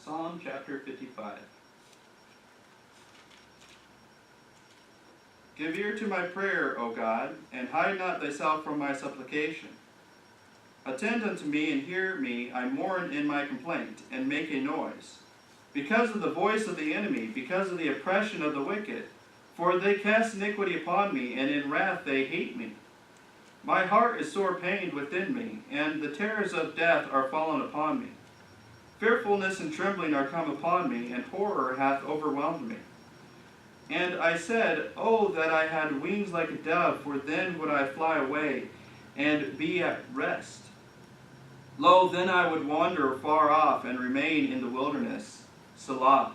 Psalm chapter 55. Give ear to my prayer, O God, and hide not thyself from my supplication. Attend unto me and hear me, I mourn in my complaint, and make a noise. Because of the voice of the enemy, because of the oppression of the wicked, for they cast iniquity upon me, and in wrath they hate me. My heart is sore pained within me, and the terrors of death are fallen upon me. Fearfulness and trembling are come upon me, and horror hath overwhelmed me. And I said, Oh, that I had wings like a dove, for then would I fly away, and be at rest. Lo, then I would wander far off, and remain in the wilderness. Selah.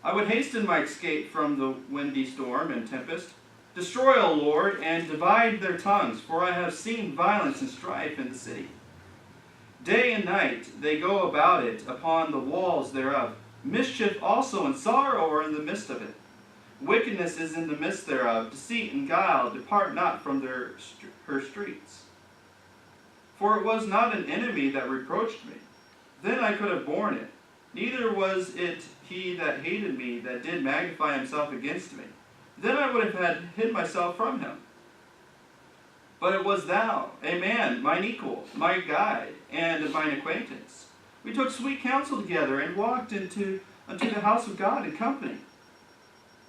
I would hasten my escape from the windy storm and tempest. Destroy, O Lord, and divide their tongues, for I have seen violence and strife in the city. Day and night they go about it upon the walls thereof. Mischief also and sorrow are in the midst of it. Wickedness is in the midst thereof. Deceit and guile depart not from her streets. For it was not an enemy that reproached me. Then I could have borne it. Neither was it he that hated me that did magnify himself against me. Then I would have had hid myself from him. But it was thou, a man, mine equal, my guide, and mine acquaintance. We took sweet counsel together, and walked unto the house of God in company.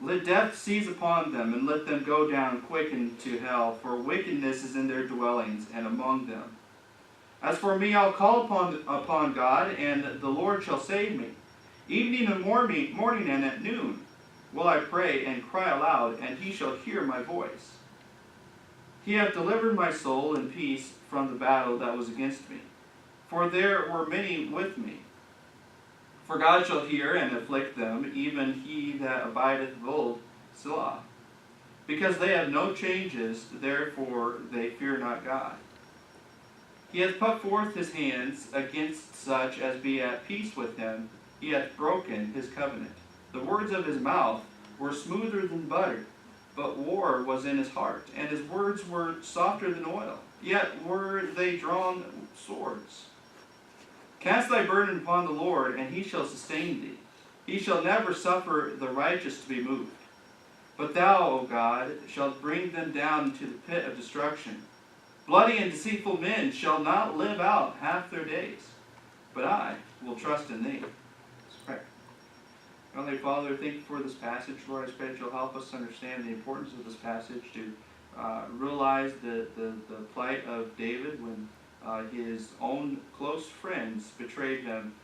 Let death seize upon them, and let them go down quick into hell, for wickedness is in their dwellings, and among them. As for me, I'll call upon God, and the Lord shall save me. Evening and morning and at noon will I pray and cry aloud, and he shall hear my voice. He hath delivered my soul in peace from the battle that was against me. For there were many with me. For God shall hear and afflict them, even he that abideth of old, Selah. Because they have no changes, therefore they fear not God. He hath put forth his hands against such as be at peace with him. He hath broken his covenant. The words of his mouth were smoother than butter, but war was in his heart, and his words were softer than oil. Yet were they drawn swords. Cast thy burden upon the Lord, and he shall sustain thee. He shall never suffer the righteous to be moved. But thou, O God, shalt bring them down into the pit of destruction. Bloody and deceitful men shall not live out half their days. But I will trust in thee. Let's pray. Heavenly Father, thank you for this passage. Lord, I pray that you'll help us understand the importance of this passage, to realize the plight of David when his own close friends betrayed him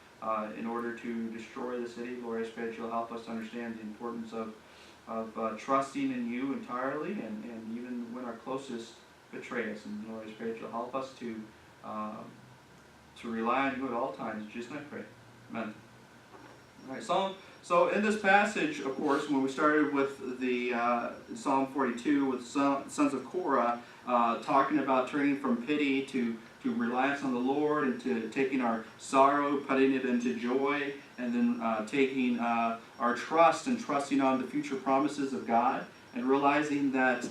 in order to destroy the city. Lord, I pray that you'll help us understand the importance of trusting in you entirely, and even when our closest betray us. And Lord, I pray that you'll help us to rely on you at all times. In Jesus' name I pray. Amen. All right, so in this passage, of course, when we started with the Psalm 42 with sons of Korah, talking about turning from pity to reliance on the Lord, and to taking our sorrow, putting it into joy, and then taking our trust and trusting on the future promises of God, and realizing that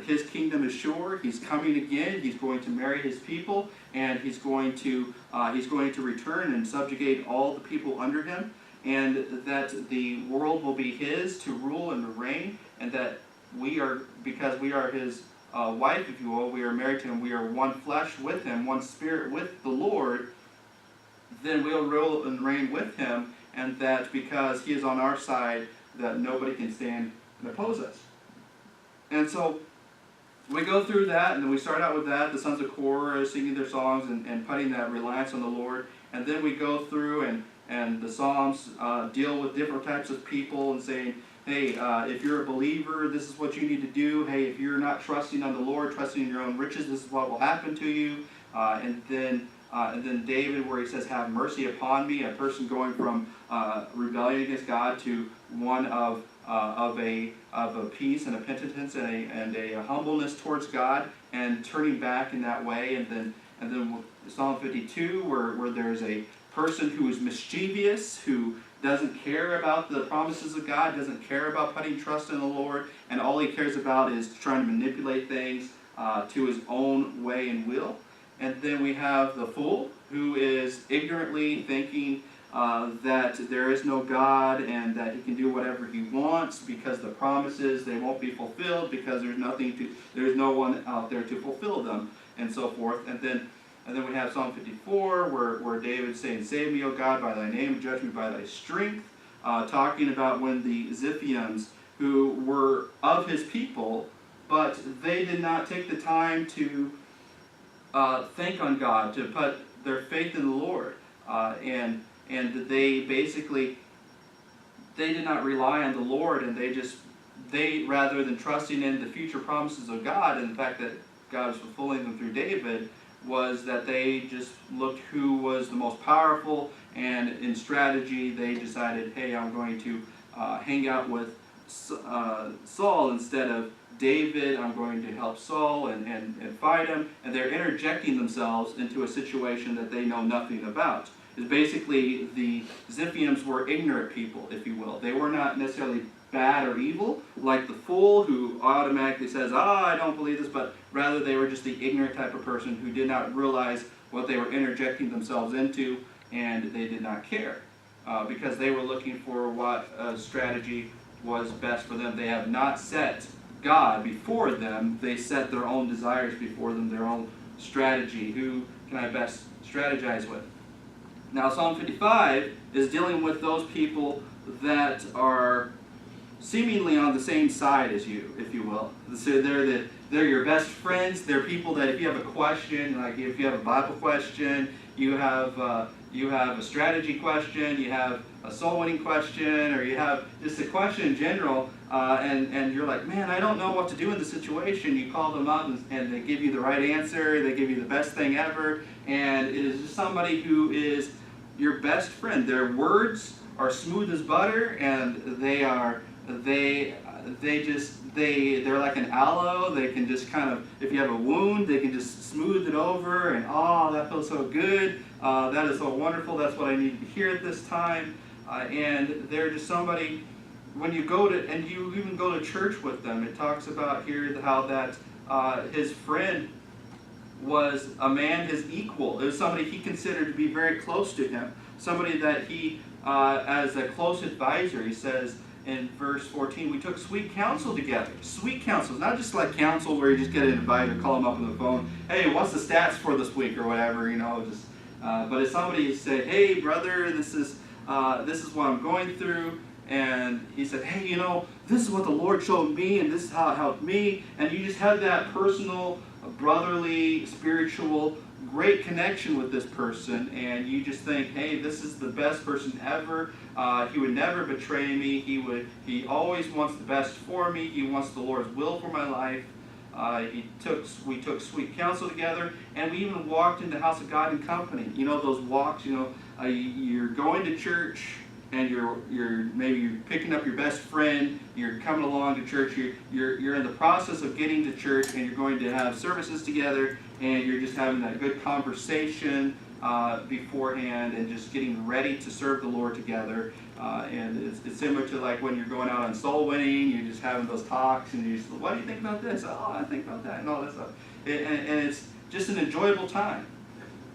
his kingdom is sure. He's coming again. He's going to marry his people, and he's going to return and subjugate all the people under him, and that the world will be his to rule and to reign, and that because we are his wife, if you will, we are married to him, we are one flesh with him, one spirit with the Lord, then we'll rule and reign with him, and that because he is on our side, that nobody can stand and oppose us. And so we go through that, and then we start out with that, the sons of Korah singing their songs and putting that reliance on the Lord, and then we go through and the Psalms deal with different types of people and saying, hey, if you're a believer, this is what you need to do. Hey, if you're not trusting on the Lord, trusting in your own riches, this is what will happen to you. And then David, where he says, have mercy upon me, a person going from rebellion against God to one of a peace and a penitence and a humbleness towards God, and turning back in that way. And then Psalm 52, where there's a person who is mischievous, who doesn't care about the promises of God, doesn't care about putting trust in the Lord, and all he cares about is trying to manipulate things to his own way and will. And then we have the fool, who is ignorantly thinking that there is no God and that he can do whatever he wants because the promises, they won't be fulfilled because there's no one out there to fulfill them, and so forth. And then we have Psalm 54 where David's saying, "Save me, O God, by thy name, judge me by thy strength," talking about when the Ziphians, who were of his people, but they did not take the time to think on God, to put their faith in the Lord, and they basically, they did not rely on the Lord, and they rather than trusting in the future promises of God and the fact that God was fulfilling them through David, was that they just looked who was the most powerful, and in strategy they decided, hey, I'm going to hang out with Saul instead of David. I'm going to help Saul and fight him, and they're interjecting themselves into a situation that they know nothing about. Is basically the Ziphians were ignorant people, if you will. They were not necessarily bad or evil, like the fool who automatically says, I don't believe this, but rather they were just the ignorant type of person who did not realize what they were interjecting themselves into, and they did not care because they were looking for what strategy was best for them. They have not set God before them. They set their own desires before them, their own strategy. Who can I best strategize with? Now, Psalm 55 is dealing with those people that are seemingly on the same side as you, if you will. So they're your best friends. They're people that if you have a question, like if you have a Bible question, you have a strategy question, you have a soul-winning question, or you have just a question in general, and you're like, man, I don't know what to do in this situation. You call them up and they give you the right answer. They give you the best thing ever, and it is just somebody who is your best friend. Their words are smooth as butter, and they're like an aloe. They can just kind of, if you have a wound, they can just smooth it over, and that feels so good. That is so wonderful. That's what I need to hear at this time. And they're just somebody, when you go to, and you even go to church with them, it talks about here how that his friend was a man, his equal. It was somebody he considered to be very close to him. Somebody that he, as a close advisor, he says in verse 14, we took sweet counsel together. Sweet counsel. It's not just like counsel where you just get an advisor, call him up on the phone, hey, what's the stats for this week or whatever, but it's somebody who said, hey, brother, this is what I'm going through. And he said, hey, this is what the Lord showed me, and this is how it helped me. And you just have that personal, brotherly, spiritual, great connection with this person, and you just think, hey, this is the best person ever. He would never betray me. He always wants the best for me. He wants the Lord's will for my life. We took sweet counsel together, and we even walked in the house of God in company. Those walks, you're going to church, and you're picking up your best friend, you're coming along to church, you're in the process of getting to church, and you're going to have services together, and you're just having that good conversation beforehand, and just getting ready to serve the Lord together. And it's similar to like when you're going out on soul winning, you're just having those talks, and you just, what do you think about this? Oh, I think about that, and all that stuff. And it's just an enjoyable time.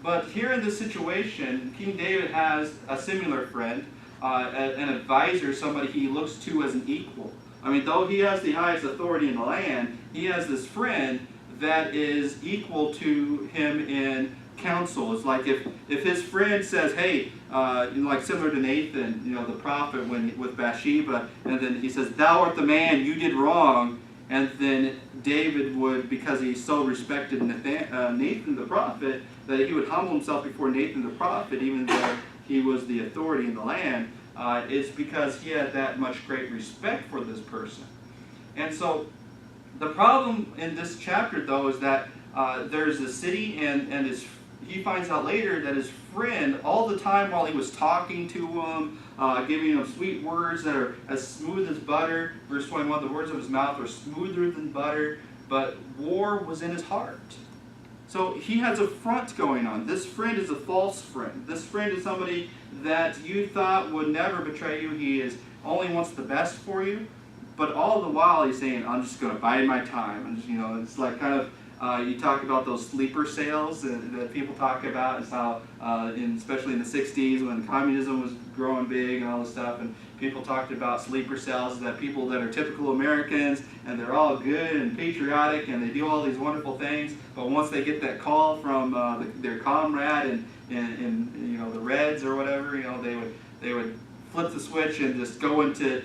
But here in this situation, King David has a similar friend, an advisor, somebody he looks to as an equal. I mean, though he has the highest authority in the land, he has this friend that is equal to him in counsel. It's like if his friend says, hey, like similar to Nathan, the prophet with Bathsheba, and then he says, thou art the man, you did wrong, and then David would, because he so respected Nathan the prophet, that he would humble himself before Nathan the prophet, even though he was the authority in the land, is because he had that much great respect for this person. And so the problem in this chapter, though, is that there's a city, and he finds out later that his friend, all the time while he was talking to him, giving him sweet words that are as smooth as butter, verse 21, the words of his mouth are smoother than butter, but war was in his heart. So he has a front going on. This friend is a false friend. This friend is somebody that you thought would never betray you. He only wants the best for you. But all the while he's saying, I'm just going to bide my time. And it's like kind of You talk about those sleeper cells that people talk about, is how, especially in the 60s when communism was growing big and all this stuff, and people talked about sleeper cells, that people that are typical Americans, and they're all good and patriotic, and they do all these wonderful things, but once they get that call from their comrade in the Reds or whatever, they would flip the switch and just go into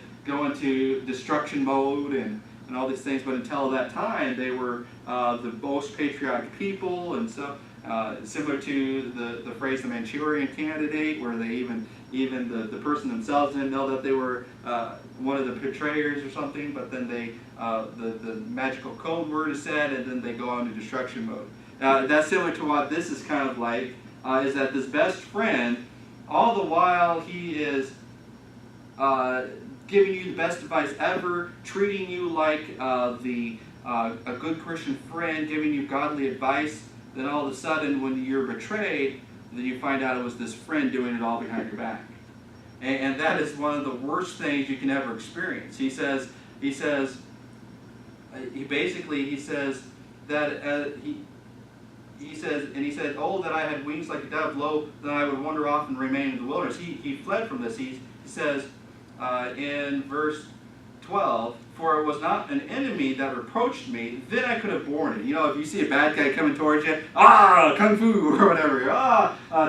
destruction mode and all these things. But until that time, they were the most patriotic people, and so similar to the phrase "the Manchurian Candidate," where they even the person themselves didn't know that they were one of the betrayers or something, but then the magical code word is said, and then they go into destruction mode. That's similar to what this is kind of like, is that this best friend, all the while he is giving you the best advice ever, treating you like a good Christian friend, giving you godly advice, then all of a sudden when you're betrayed, then you find out it was this friend doing it all behind your back. And that is one of the worst things you can ever experience. He says that he said, "Oh, that I had wings like a dove, lo, then I would wander off and remain in the wilderness." He fled from this. He says in verse 12, "For it was not an enemy that reproached me, then I could have borne it." If you see a bad guy coming towards you, kung fu or whatever,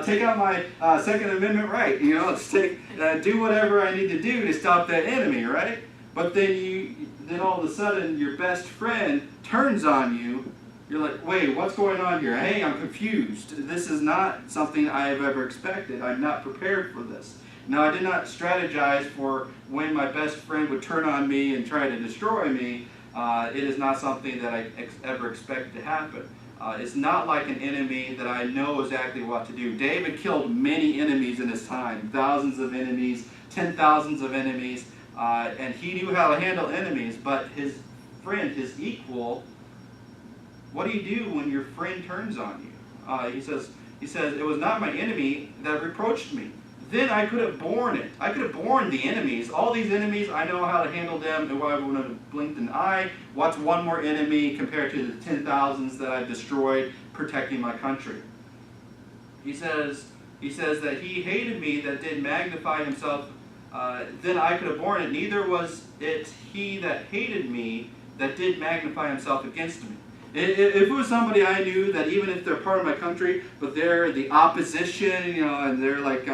take out my Second Amendment right. Let's do whatever I need to do to stop that enemy, right? But then all of a sudden your best friend turns on you. You're like, wait, what's going on here? Hey, I'm confused. This is not something I have ever expected. I'm not prepared for this. Now, I did not strategize for when my best friend would turn on me and try to destroy me. It is not something that I ever expected to happen. It's not like an enemy that I know exactly what to do. David killed many enemies in his time, thousands of enemies, 10,000s of enemies, and he knew how to handle enemies, but his friend, his equal, what do you do when your friend turns on you? He says, "It was not my enemy that reproached me. Then I could have borne it." I could have borne the enemies. All these enemies, I know how to handle them, and I wouldn't have blinked an eye. What's one more enemy compared to the 10,000s that I've destroyed protecting my country? He says that he hated me that did magnify himself. Then I could have borne it. Neither was it he that hated me that did magnify himself against me. If it was somebody I knew that even if they're part of my country, but they're the opposition, and they're like,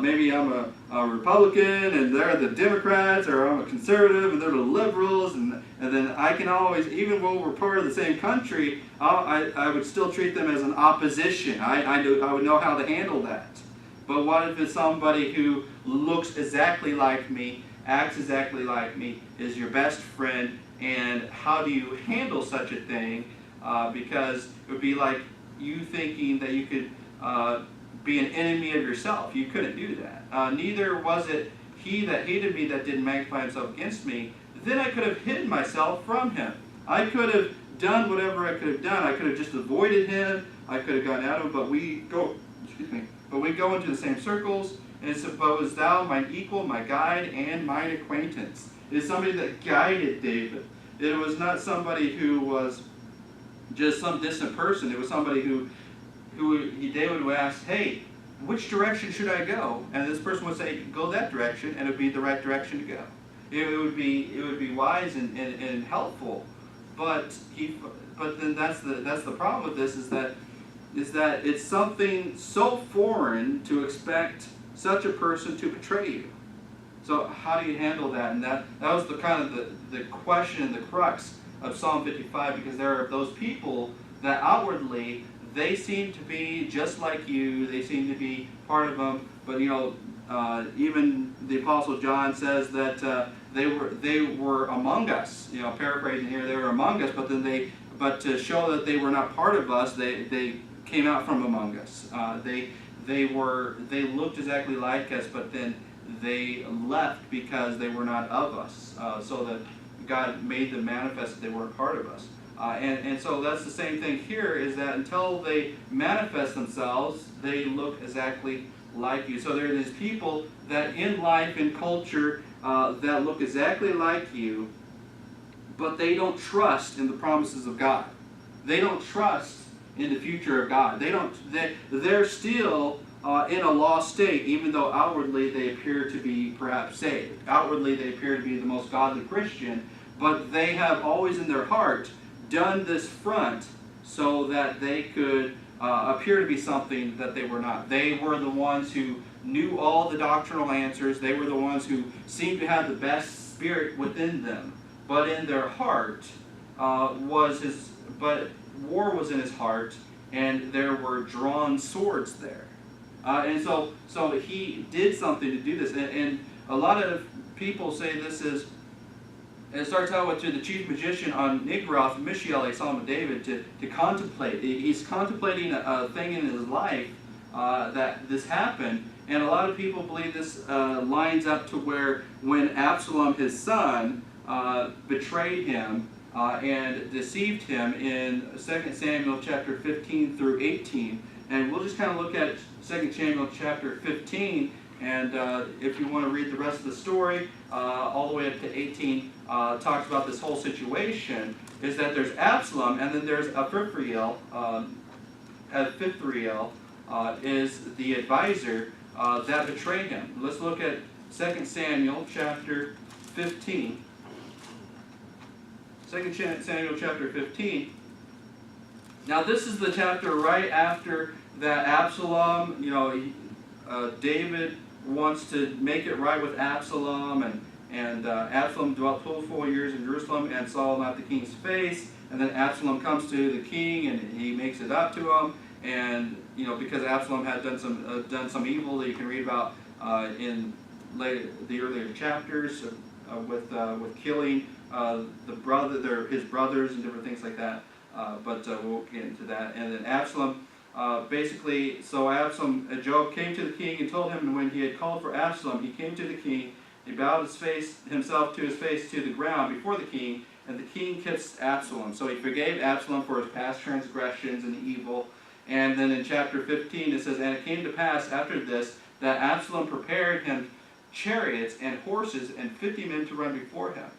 maybe I'm a Republican and they're the Democrats, or I'm a conservative and they're the liberals, and then I can always, even when we're part of the same country, I would still treat them as an opposition. I would know how to handle that. But what if it's somebody who looks exactly like me, acts exactly like me, is your best friend? And how do you handle such a thing? Because it would be like you thinking that you could be an enemy of yourself. You couldn't do that. Neither was it he that hated me that did magnify himself against me. Then I could have hidden myself from him. I could have done whatever I could have done. I could have just avoided him. I could have gone at him. But we go into the same circles. And suppose thou, mine equal, my guide, and mine acquaintance. It is somebody that guided David. It was not somebody who was just some distant person. It was somebody who David would ask, "Hey, which direction should I go?" And this person would say, "Go that direction," and it would be the right direction to go. It would be wise and helpful. But then that's the problem with this, is that it's something so foreign to expect such a person to betray you. So how do you handle that? And that was the kind of the question, the crux of Psalm 55, because there are those people that outwardly they seem to be just like you. They seem to be part of them. But even the Apostle John says that they were among us. Paraphrasing here, they were among us. But to show that they were not part of us, they came out from among us. They looked exactly like us, but then they left because they were not of us, so that God made them manifest that they weren't part of us. And so that's the same thing here, is that until they manifest themselves, they look exactly like you. So there are these people that in life, in culture, that look exactly like you, but they don't trust in the promises of God. they don't trust in the future of God. They're still in a lost state, even though outwardly they appear to be perhaps saved. Outwardly they appear to be the most godly Christian, but they have always in their heart done this front so that they could appear to be something that they were not. They were the ones who knew all the doctrinal answers. They were the ones who seemed to have the best spirit within them. But in their heart but war was in his heart, and there were drawn swords there. And so he did something to do this. And a lot of people say this is, it starts out with to the chief magician on Nigroth, Mishael, a psalm of David, to contemplate. He's contemplating a thing in his life that this happened. And a lot of people believe this lines up to where when Absolem, his son, betrayed him and deceived him in 2 Samuel chapter 15 through 18. And we'll just kind of look at 2 Samuel chapter 15, and if you want to read the rest of the story, all the way up to 18, talks about this whole situation, is that there's Absolem, and then there's Ahithophel. Ahithophel is the advisor that betrayed him. Let's look at 2 Samuel chapter 15. 2 Samuel chapter 15. Now this is the chapter right after that Absolem, David wants to make it right with Absolem, and Absolem dwelt full years in Jerusalem and saw not the king's face, and then Absolem comes to the king and he makes it up to him, and because Absolem had done some evil that you can read about in the earlier chapters with killing his brothers and different things like that. But we'll get into that. And then Absolem, Joab came to the king and told him, and when he had called for Absolem, he came to the king. He bowed himself to his face to the ground before the king, and the king kissed Absolem. So he forgave Absolem for his past transgressions and evil. And then in chapter 15 it says, and it came to pass after this that Absolem prepared him chariots and horses and 50 men to run before him.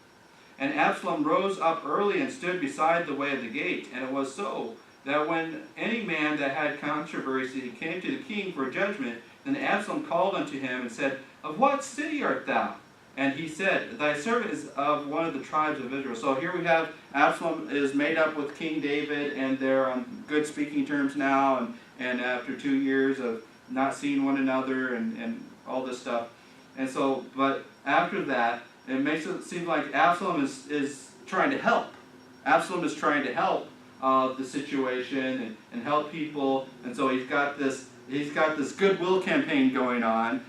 And Absolem rose up early and stood beside the way of the gate. And it was so that when any man that had controversy came to the king for judgment, then Absolem called unto him and said, of what city art thou? And he said, thy servant is of one of the tribes of Israel. So here we have Absolem is made up with King David, and they're on good speaking terms now, and after 2 years of not seeing one another and all this stuff. And so, but after that, it makes it seem like Absolem is trying to help. Absolem is trying to help the situation and help people, and so he's got this goodwill campaign going on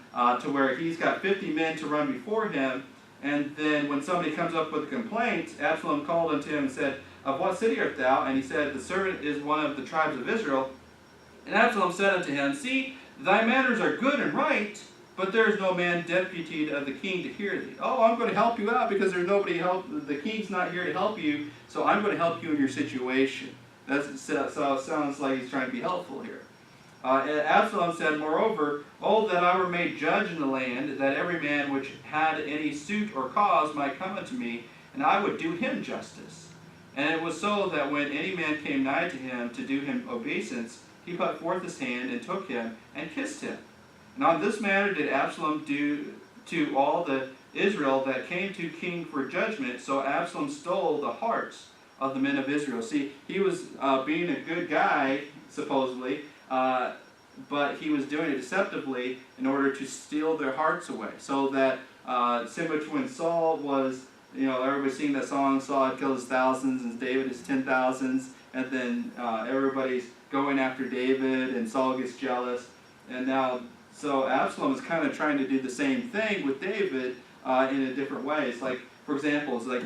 to where he's got 50 men to run before him, and then when somebody comes up with a complaint, Absolem called unto him and said, of what city art thou? And he said, the servant is one of the tribes of Israel. And Absolem said unto him, see, thy manners are good and right, but there is no man deputied of the king to hear thee. Oh, I'm going to help you out because there's nobody the king's not here to help you, so I'm going to help you in your situation. So it sounds like he's trying to be helpful here. Absolem said, moreover, oh, that I were made judge in the land, that every man which had any suit or cause might come unto me, and I would do him justice. And it was so that when any man came nigh to him to do him obeisance, he put forth his hand and took him and kissed him. And on this manner did Absolem do to all the Israel that came to king for judgment. So Absolem stole the hearts of the men of Israel. See, he was being a good guy, supposedly, but he was doing it deceptively in order to steal their hearts away. So that, similar to when Saul was, everybody's singing that song, Saul had killed his thousands and David his 10,000s, and then everybody's going after David and Saul gets jealous. And now, so Absolem is kind of trying to do the same thing with David in a different way. It's like, for example, it's like,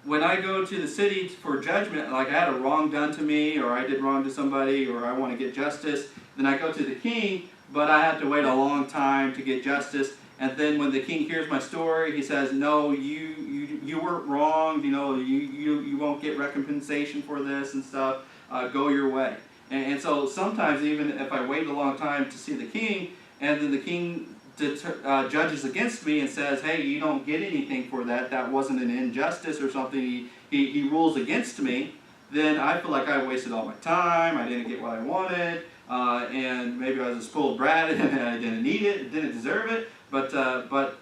when I go to the city for judgment, like I had a wrong done to me, or I did wrong to somebody, or I want to get justice, then I go to the king, but I have to wait a long time to get justice. And then when the king hears my story, he says, no, you weren't wronged, you won't get recompensation for this and stuff, go your way. And so sometimes even if I wait a long time to see the king, and then the king judges against me and says, hey, you don't get anything for that, that wasn't an injustice or something, he rules against me, then I feel like I wasted all my time, I didn't get what I wanted, and maybe I was a spoiled brat and I didn't need it, didn't deserve it. But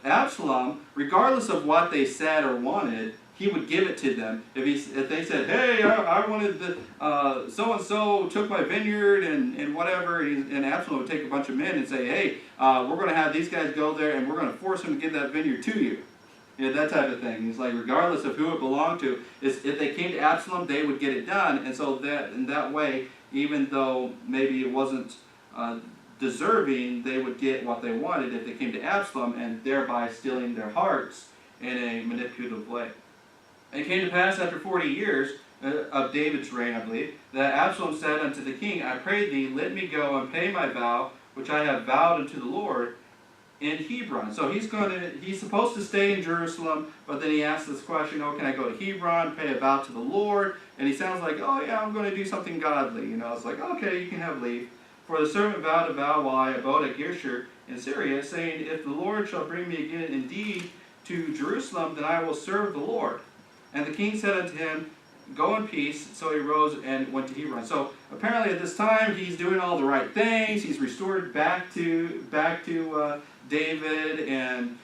Absalom, regardless of what they said or wanted, he would give it to them. If they said, hey, I wanted the so-and-so took my vineyard and whatever, and Absalom would take a bunch of men and say, hey, we're going to have these guys go there and we're going to force them to give that vineyard to you. You know, that type of thing. It's like regardless of who it belonged to, if they came to Absalom, they would get it done. And so that in that way, even though maybe it wasn't deserving, they would get what they wanted if they came to Absalom, and thereby stealing their hearts in a manipulative way. And it came to pass after 40 years of David's reign, I believe, that Absalom said unto the king, I pray thee, let me go and pay my vow, which I have vowed unto the Lord, in Hebron. So he's supposed to stay in Jerusalem, but then he asks this question, oh, can I go to Hebron, pay a vow to the Lord? And he sounds like, oh yeah, I'm going to do something godly. You know, it's like, okay, you can have leave. For the servant vowed a vow while I abode at Geshur in Syria, saying, if the Lord shall bring me again indeed to Jerusalem, then I will serve the Lord. And the king said unto him, go in peace. So he rose and went to Hebron. So apparently at this time he's doing all the right things. He's restored back to David, and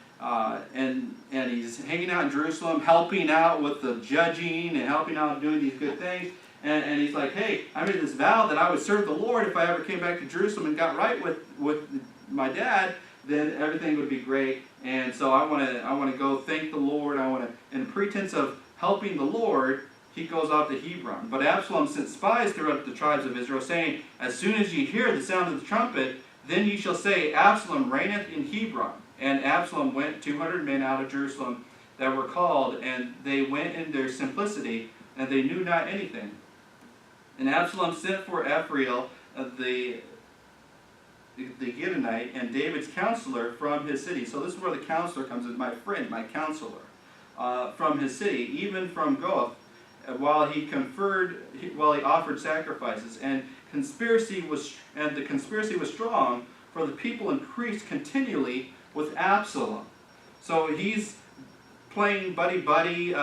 he's hanging out in Jerusalem, helping out with the judging and helping out doing these good things. And he's like, hey, I made this vow that I would serve the Lord if I ever came back to Jerusalem and got right with my dad, then everything would be great. And so I want to go thank the Lord. In pretense of helping the Lord, he goes off to Hebron. But Absalom sent spies throughout the tribes of Israel, saying, as soon as ye hear the sound of the trumpet, then ye shall say, Absalom reigneth in Hebron. And Absalom went 200 men out of Jerusalem that were called, and they went in their simplicity, and they knew not anything. And Absalom sent for Ephrael, the Gibeonite, and David's counselor from his city. So this is where the counselor comes in, my friend, my counselor, from his city, even from Goth, while he offered sacrifices. And the conspiracy was strong, for the people increased continually with Absalom. So he's playing buddy-buddy,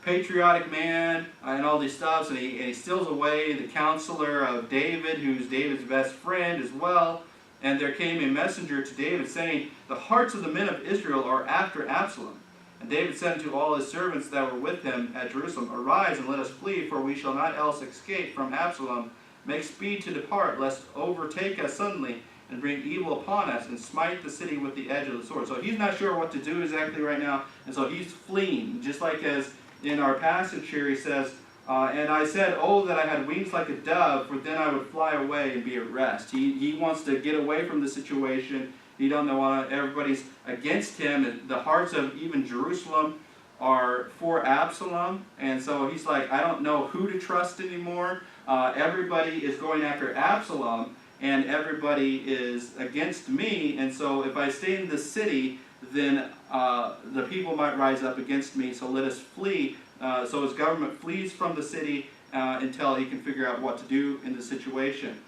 patriotic man, and all these stuffs, and he steals away the counselor of David, who's David's best friend as well. And there came a messenger to David, saying, the hearts of the men of Israel are after Absalom. And David said to all his servants that were with him at Jerusalem, arise and let us flee, for we shall not else escape from Absalom. Make speed to depart, lest overtake us suddenly, and bring evil upon us, and smite the city with the edge of the sword. So he's not sure what to do exactly right now, and so he's fleeing. Just like as in our passage here, he says, and I said, oh, that I had wings like a dove, for then I would fly away and be at rest. He wants to get away from the situation. He doesn't want everybody's against him. And the hearts of even Jerusalem are for Absalom. And so he's like, I don't know who to trust anymore. Everybody is going after Absalom, and everybody is against me. And so if I stay in the city, then the people might rise up against me. So let us flee. So his government flees from the city until he can figure out what to do in the situation.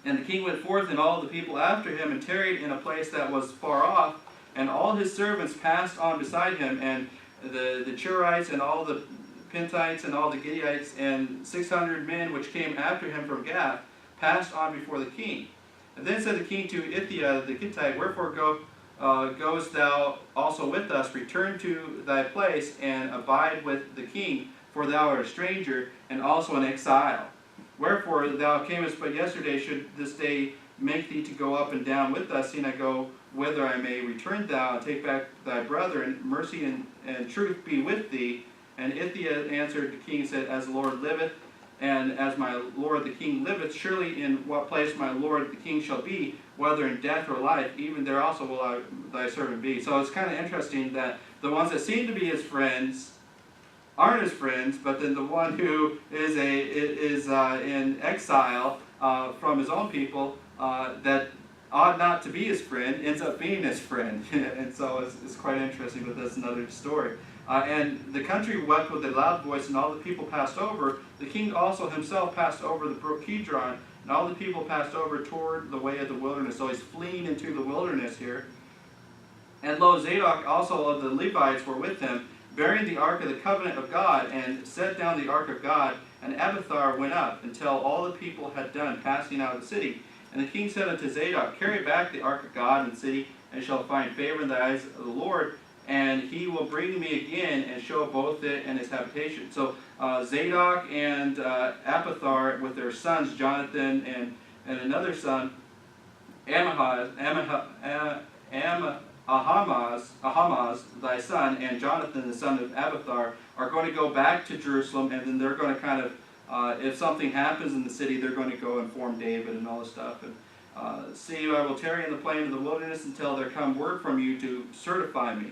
And the king went forth, and all the people after him, and tarried in a place that was far off. And all his servants passed on beside him, and the Churites, and all the Pintites, and all the Gitteites, and 600 men which came after him from Gath, passed on before the king. And then said the king to Ithiah the Gittite, wherefore goest thou also with us? Return to thy place, and abide with the king, for thou art a stranger, and also an exile. Wherefore thou camest but yesterday, should this day make thee to go up and down with us, seeing I go whither I may. Return thou, and take back thy brother, and mercy and truth be with thee. And Ithiah answered the king, and said, as the Lord liveth, and as my lord the king liveth, surely in what place my lord the king shall be, whether in death or life, even there also will thy servant be. So it's kind of interesting that the ones that seem to be his friends aren't his friends, but then the one who is in exile from his own people that ought not to be his friend ends up being his friend. And so it's quite interesting, but that's another story. And the country wept with a loud voice, and all the people passed over. The king also himself passed over the brook Kidron, and all the people passed over toward the way of the wilderness. So he's fleeing into the wilderness here. And lo, Zadok also of the Levites were with him. bearing the ark of the covenant of God, and set down the ark of God. And Abiathar went up, until all the people had done passing out of the city. And the king said unto Zadok, Carry back the ark of God in the city, and shall find favor in the eyes of the Lord, and he will bring me again, and show both it and his habitation. So Zadok and Abiathar, with their sons, Jonathan and another son, Ahamaz, thy son, and Jonathan, the son of Abiathar, are going to go back to Jerusalem, and then they're going to kind of, if something happens in the city, they're going to go inform David and all this stuff. And see, I will tarry in the plain of the wilderness until there come word from you to certify me.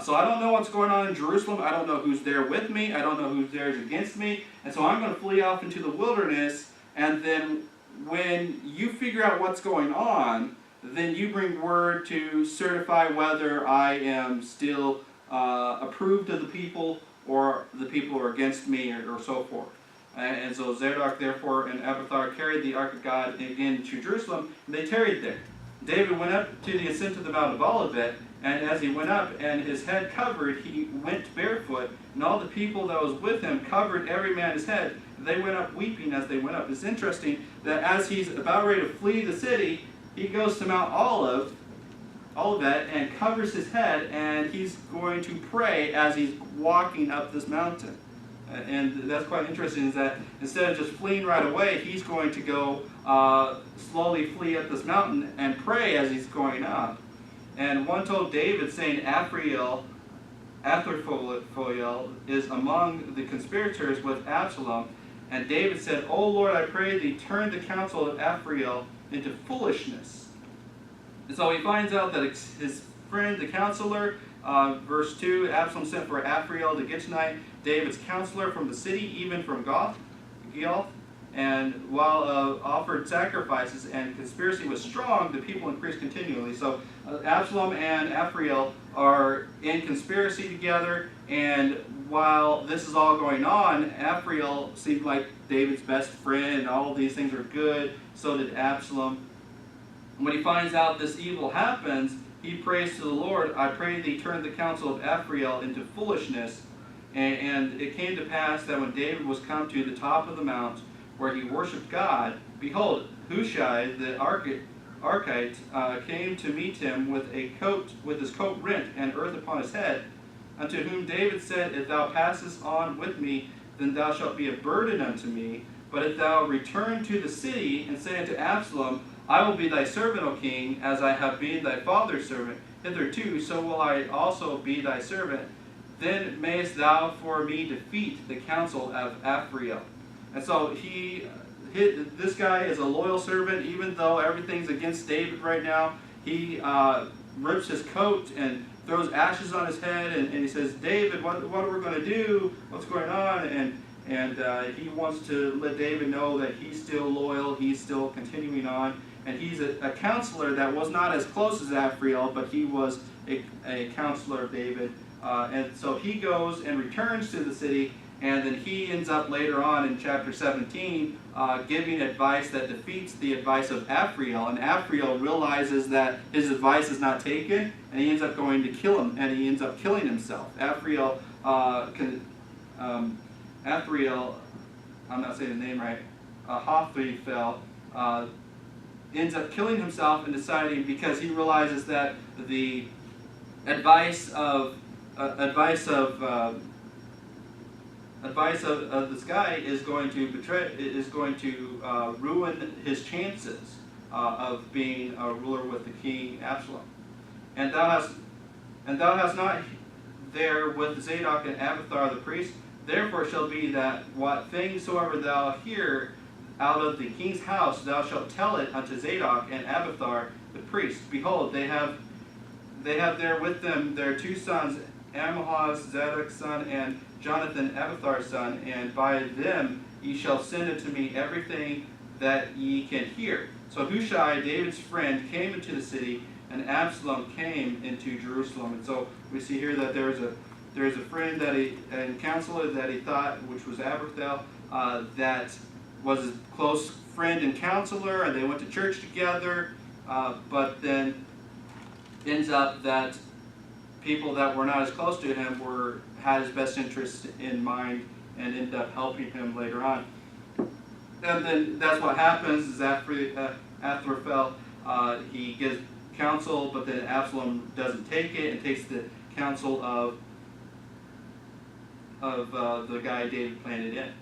So I don't know what's going on in Jerusalem. I don't know who's there with me. I don't know who's there against me. And so I'm going to flee off into the wilderness, and then when you figure out what's going on, then you bring word to certify whether I am still approved of the people, or the people are against me, or so forth. And so Zadok, therefore, and Abiathar carried the ark of God again to Jerusalem, and they tarried there. David went up to the ascent of the Mount of Olivet, and as he went up, and his head covered, he went barefoot, and all the people that was with him covered every man his head. They went up weeping as they went up. It's interesting that as he's about ready to flee the city, he goes to Mount Olivet, and covers his head, and he's going to pray as he's walking up this mountain. And that's quite interesting, is that instead of just fleeing right away, he's going to go slowly flee up this mountain and pray as he's going up. And one told David, saying, Athrophel is among the conspirators with Absolem. And David said, O Lord, I pray thee, turn the counsel of Athrophel into foolishness. And so he finds out that his friend, the counselor, verse 2, Absalom sent for Athrophel the Gittite, David's counselor, from the city, even from Gath, and while offered sacrifices, and conspiracy was strong, the people increased continually. So Absalom and Athrophel are in conspiracy together, and while this is all going on, Athrophel seemed like David's best friend, and all of these things are good. So did Absalom. When he finds out this evil happens, he prays to the Lord, I pray thee, turn the counsel of Athrophel into foolishness. And it came to pass that when David was come to the top of the mount, where he worshipped God, behold, Hushai the Archite came to meet him with his coat rent, and earth upon his head, unto whom David said, If thou passest on with me, then thou shalt be a burden unto me. But if thou return to the city, and say unto Absalom, I will be thy servant, O king, as I have been thy father's servant hitherto, so will I also be thy servant. Then mayest thou for me defeat the counsel of Athrophel. And so this guy is a loyal servant, even though everything's against David right now. He rips his coat and throws ashes on his head, and he says, David, what are we going to do? What's going on? And he wants to let David know that he's still loyal, he's still continuing on. And he's a counselor that was not as close as Athrophel, but he was a counselor of David. And so he goes and returns to the city, and then he ends up later on in chapter 17 giving advice that defeats the advice of Athrophel. And Athrophel realizes that his advice is not taken, and he ends up going to kill him, and he ends up killing himself. Athrophel, I'm not saying the name right, Ahithophel, ends up killing himself and deciding, because he realizes that the advice of this guy is going to ruin his chances of being a ruler with the king Absolem. And thou hast not there with Zadok and Abiathar the priest. Therefore shall be that what things soever thou hear out of the king's house, thou shalt tell it unto Zadok and Abiathar the priest. Behold, they have there with them their two sons, Ahimaaz, Zadok's son, and Jonathan, Abiathar's son, and by them ye shall send unto me everything that ye can hear. So Hushai, David's friend, came into the city, and Absalom came into Jerusalem. And so we see here that there is a friend and counselor that he thought, which was Abiathar, that was his close friend and counselor, and they went to church together, but then ends up that people that were not as close to him had his best interest in mind and ended up helping him later on. And then that's what happens is after Ahithophel, he gives counsel, but then Absalom doesn't take it and takes the counsel of the guy David planted in.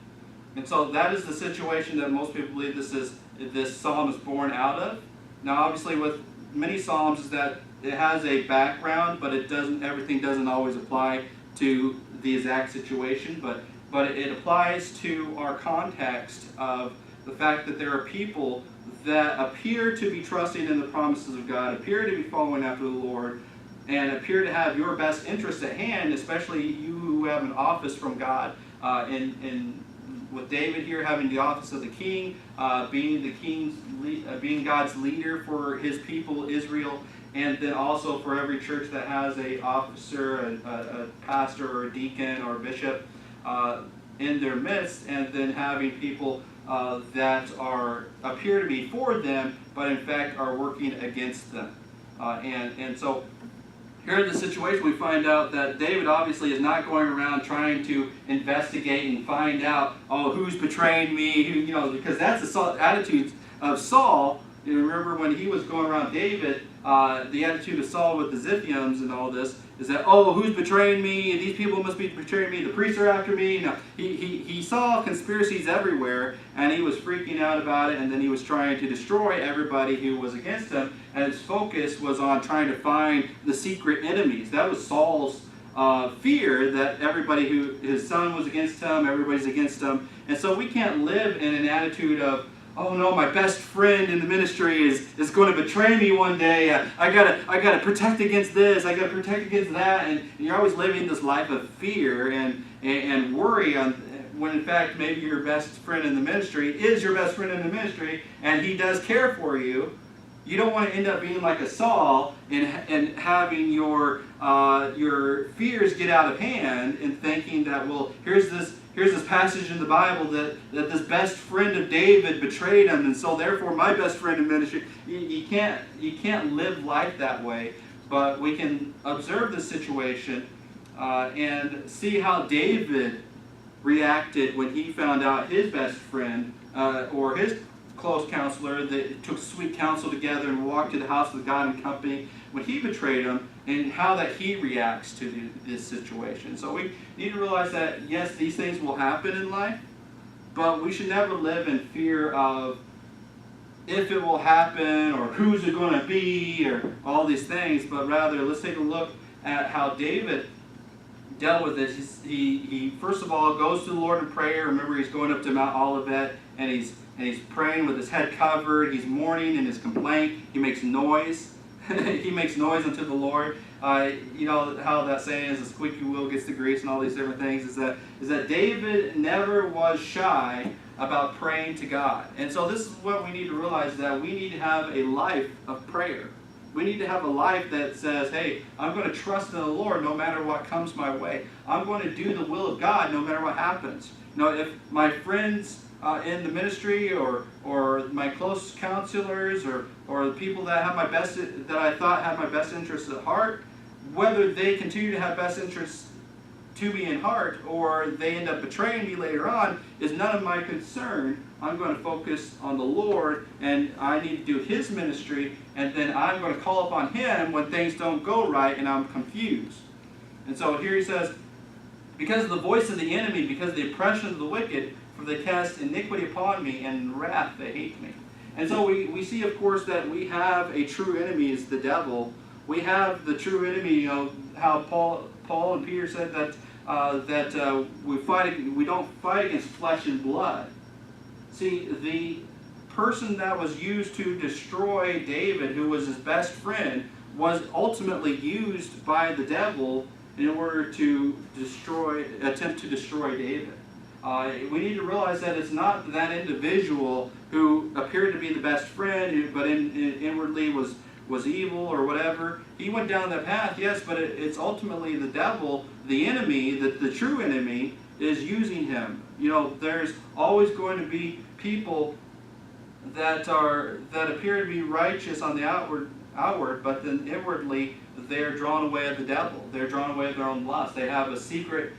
And so that is the situation that most people believe this psalm is born out of. Now, obviously, with many psalms is that it has a background, but everything doesn't always apply to the exact situation. But it applies to our context of the fact that there are people that appear to be trusting in the promises of God, appear to be following after the Lord, and appear to have your best interest at hand, especially you who have an office from God. With David here having the office of the king, being God's leader for his people Israel, and then also for every church that has a officer, a pastor or a deacon or a bishop in their midst, and then having people that appear to be for them, but in fact are working against them. And so here in the situation, we find out that David obviously is not going around trying to investigate and find out, who's betraying me, because that's the attitude of Saul. You remember when he was going around David, the attitude of Saul with the Ziphians and all this is that, who's betraying me? These people must be betraying me. The priests are after me. Now, he saw conspiracies everywhere, and he was freaking out about it, and then he was trying to destroy everybody who was against him, and his focus was on trying to find the secret enemies. That was Saul's fear, that everybody his son was against him, everybody's against him. And so we can't live in an attitude of, oh no, my best friend in the ministry is going to betray me one day. I gotta protect against this. I gotta protect against that. And you're always living this life of fear and worry when in fact maybe your best friend in the ministry is your best friend in the ministry, and he does care for you. You don't want to end up being like a Saul and having your fears get out of hand and thinking that, well, here's this passage in the Bible that this best friend of David betrayed him, and so therefore my best friend in ministry. You can't live life that way. But we can observe the situation and see how David reacted when he found out his best friend or his close counselor that took sweet counsel together and walked to the house of God in company when he betrayed him, and how that he reacts to this situation. So we need to realize that, yes, these things will happen in life, but we should never live in fear of if it will happen or who's it going to be or all these things, but rather let's take a look at how David dealt with this. He first of all goes to the Lord in prayer. Remember, he's going up to Mount Olivet, and he's praying with his head covered. He's mourning in his complaint. He makes noise. He makes noise unto the Lord. You know how that saying is, a squeaky wheel gets the grease, and all these different things. Is that David never was shy about praying to God. And so this is what we need to realize, that we need to have a life of prayer. We need to have a life that says, hey, I'm going to trust in the Lord no matter what comes my way. I'm going to do the will of God no matter what happens. You know, if my friends in the ministry or my close counselors or the people that have that I thought had my best interests at heart, whether they continue to have best interests to me in heart or they end up betraying me later on is none of my concern. I'm going to focus on the Lord, and I need to do His ministry, and then I'm going to call upon Him when things don't go right and I'm confused. And so here he says, because of the voice of the enemy, because of the oppression of the wicked, for they cast iniquity upon me, and in wrath they hate me. And so we see, of course, that we have a true enemy, is the devil. We have the true enemy, you know, how Paul and Peter said that we don't fight against flesh and blood. See, the person that was used to destroy David, who was his best friend, was ultimately used by the devil in order to attempt to destroy David. We need to realize that it's not that individual who appeared to be the best friend, but inwardly was evil or whatever. He went down that path, yes, but it's ultimately the devil, the enemy, the true enemy, is using him. You know, there's always going to be people that appear to be righteous on the outward, but then inwardly they're drawn away of the devil. They're drawn away of their own lust. They have a secret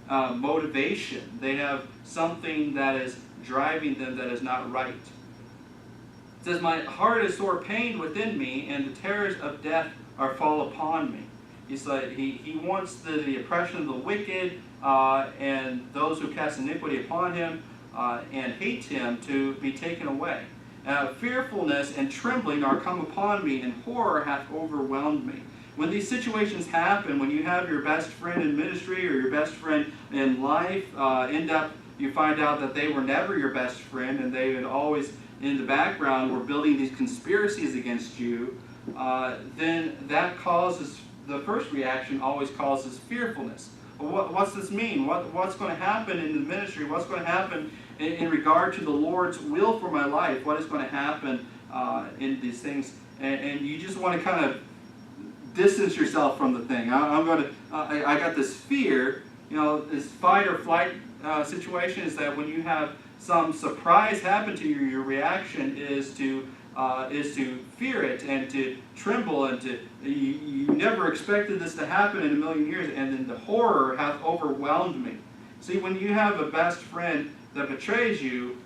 motivation. They have something that is driving them that is not right. It says, my heart is sore pained within me, and the terrors of death are fall upon me. He's like, he wants the oppression of the wicked and those who cast iniquity upon him and hate him to be taken away. Fearfulness and trembling are come upon me, and horror hath overwhelmed me. When these situations happen, when you have your best friend in ministry or your best friend in life, you find out that they were never your best friend, and they had always, in the background, were building these conspiracies against you, then that causes, the first reaction always causes fearfulness. What's this mean? What's going to happen in the ministry? What's going to happen in regard to the Lord's will for my life? What is going to happen in these things? And you just want to kind of distance yourself from the thing. I got this fear, this fight or flight situation is that when you have some surprise happen to you, your reaction is to fear it and to tremble and to you never expected this to happen in a million years, and then the horror hath overwhelmed me. See, when you have a best friend that betrays you,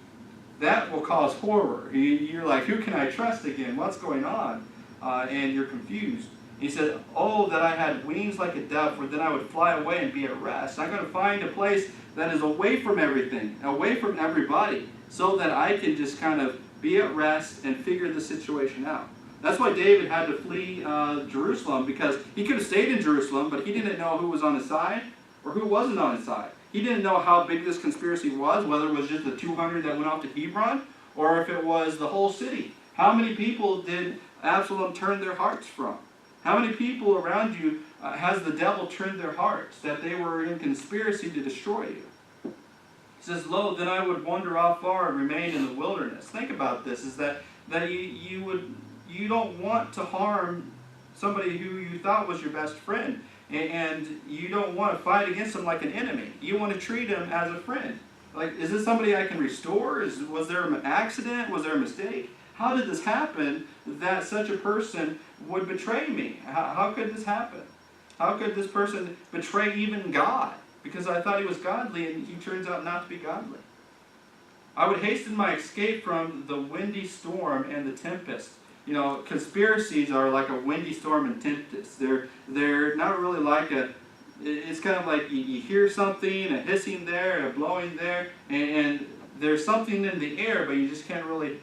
that will cause horror. You're like, who can I trust again? What's going on? And you're confused. He said, oh, that I had wings like a dove, for then I would fly away and be at rest. I'm going to find a place that is away from everything, away from everybody, so that I can just kind of be at rest and figure the situation out. That's why David had to flee Jerusalem, because he could have stayed in Jerusalem, but he didn't know who was on his side or who wasn't on his side. He didn't know how big this conspiracy was, whether it was just the 200 that went off to Hebron, or if it was the whole city. How many people did Absolem turn their hearts from? How many people around you has the devil turned their hearts, that they were in conspiracy to destroy you? He says, lo, then I would wander off far and remain in the wilderness. Think about this, is that you don't want to harm somebody who you thought was your best friend. And you don't want to fight against them like an enemy. You want to treat them as a friend. Like, is this somebody I can restore? Was there an accident? Was there a mistake? How did this happen that such a person would betray me? How could this happen? How could this person betray even God? Because I thought he was godly, and he turns out not to be godly. I would hasten my escape from the windy storm and the tempest. Conspiracies are like a windy storm and tempest. They're not really like it's kind of like you hear something, a hissing there, a blowing there, and there's something in the air, but you just can't really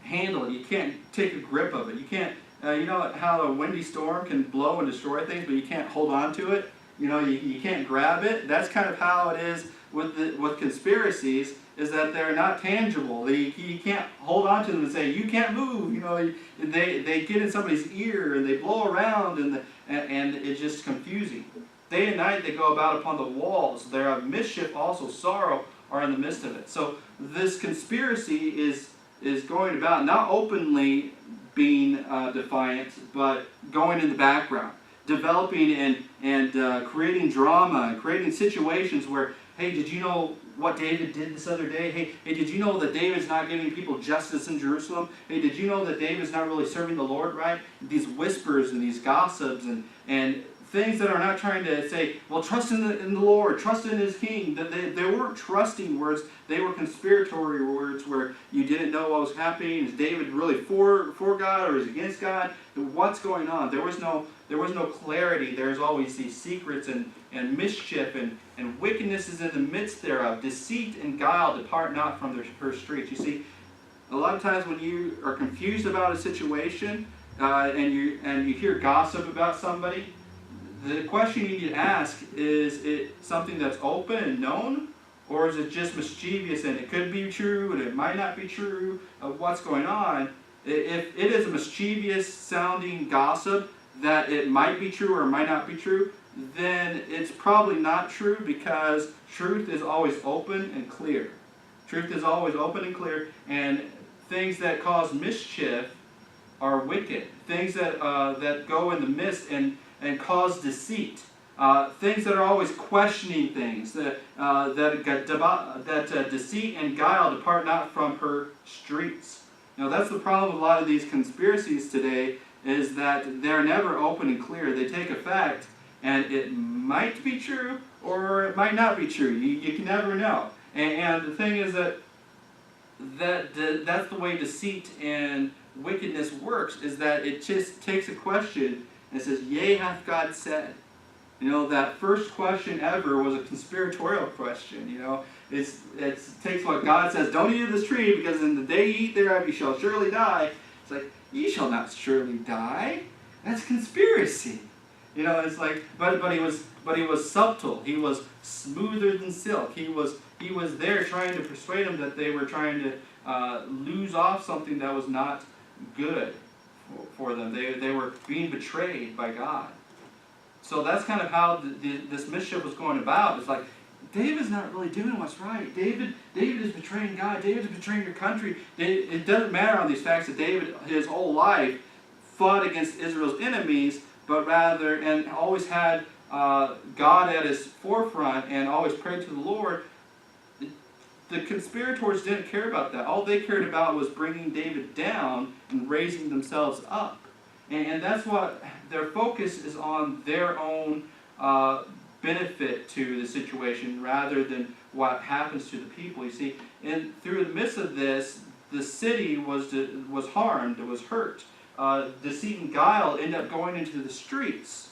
handle it. You can't take a grip of it. You can't, you know how a windy storm can blow and destroy things, but you can't hold on to it? You can't grab it. That's kind of how it is with conspiracies, is that they're not tangible. You can't hold on to them and say, you can't move. They get in somebody's ear and they blow around, and it's just confusing. Day and night they go about upon the walls. There are mischief also, sorrow are in the midst of it. So this conspiracy is going about, not openly being defiant, but going in the background, developing and creating drama and creating situations where, hey, did you know what David did this other day? Hey, did you know that David's not giving people justice in Jerusalem? Hey, did you know that David's not really serving the Lord right? These whispers and these gossips and things that are not trying to say, well, trust in the Lord, trust in his king. They weren't trusting words. They were conspiratory words where you didn't know what was happening. Is David really for God, or is he against God? What's going on? There was no clarity. There's always these secrets and mischief and wickedness is in the midst thereof. Deceit and guile depart not from her streets. You see, a lot of times when you are confused about a situation and you hear gossip about somebody, the question you need to ask, is it something that's open and known, or is it just mischievous and it could be true and it might not be true of what's going on? If it is a mischievous sounding gossip that it might be true or might not be true, then it's probably not true, because truth is always open and clear. Truth is always open and clear, and things that cause mischief are wicked. Things that go in the midst and cause deceit. Things that are always questioning things. That deceit and guile depart not from her streets. That's the problem with a lot of these conspiracies today, is that they're never open and clear. They take a fact, and it might be true, or it might not be true. You can never know. And the thing is that's the way deceit and wickedness works, is that it just takes a question and says, yea, hath God said. That first question ever was a conspiratorial question. It takes what God says, don't eat of this tree, because in the day you eat thereof you shall surely die. It's like, ye shall not surely die. That's conspiracy. It's like, but he was subtle. He was smoother than silk. He was there trying to persuade them that they were trying to lose off something that was not good for them. They were being betrayed by God. So that's kind of how this mischief was going about. It's like, David's not really doing what's right. David is betraying God. David is betraying your country. It doesn't matter on these facts that David, his whole life, fought against Israel's enemies, but rather, and always had God at his forefront and always prayed to the Lord. The conspirators didn't care about that. All they cared about was bringing David down and raising themselves up. And that's what their focus is, on their own benefit to the situation rather than what happens to the people. You see, and through the midst of this, the city was harmed, it was hurt. Deceit and guile end up going into the streets.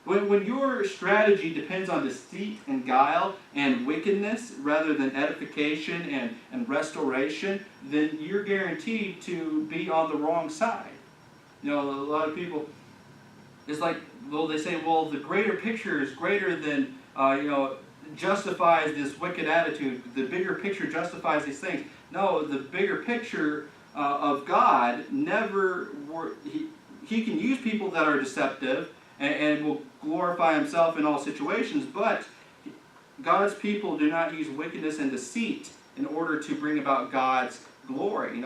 When your strategy depends on deceit and guile and wickedness rather than edification and restoration, then you're guaranteed to be on the wrong side. A lot of people, it's like, well, they say, well, the greater picture is greater than, justifies this wicked attitude. The bigger picture justifies these things. No, the bigger picture of God never, he can use people that are deceptive and will glorify himself in all situations, but God's people do not use wickedness and deceit in order to bring about God's glory.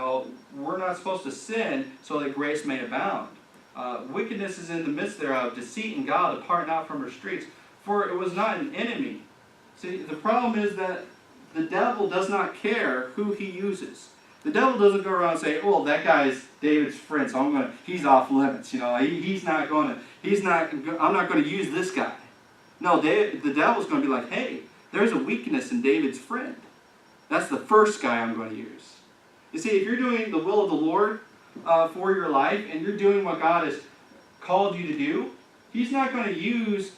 We're not supposed to sin so that grace may abound. Wickedness is in the midst thereof, deceit and guile depart not from her streets, for it was not an enemy. See, the problem is that the devil does not care who he uses. The devil doesn't go around and say, "Well, that guy's David's friend, so he's off limits. I'm not going to use this guy." No, the devil's going to be like, "Hey, there's a weakness in David's friend. That's the first guy I'm going to use." You see, if you're doing the will of the Lord for your life, and you're doing what God has called you to do, he's not going to use.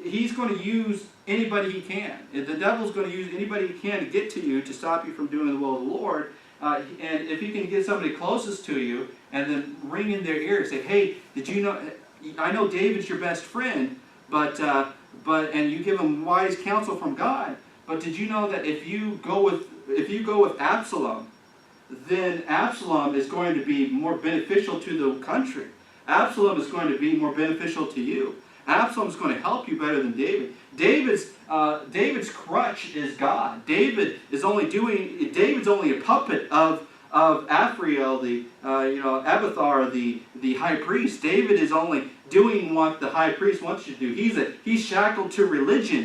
He's going to use anybody he can. The devil's going to use anybody he can to get to you to stop you from doing the will of the Lord. And if he can get somebody closest to you and then ring in their ear and say, "Hey, did you know? I know David's your best friend, but and you give him wise counsel from God. But did you know that if you go with Absolem, then Absolem is going to be more beneficial to the country. Absalom is going to be more beneficial to you. Absalom is going to help you better than David. David's crutch is God. David's only a puppet of Aphriel, the Abathar, the high priest. David is only doing what the high priest wants you to do. He's shackled to religion.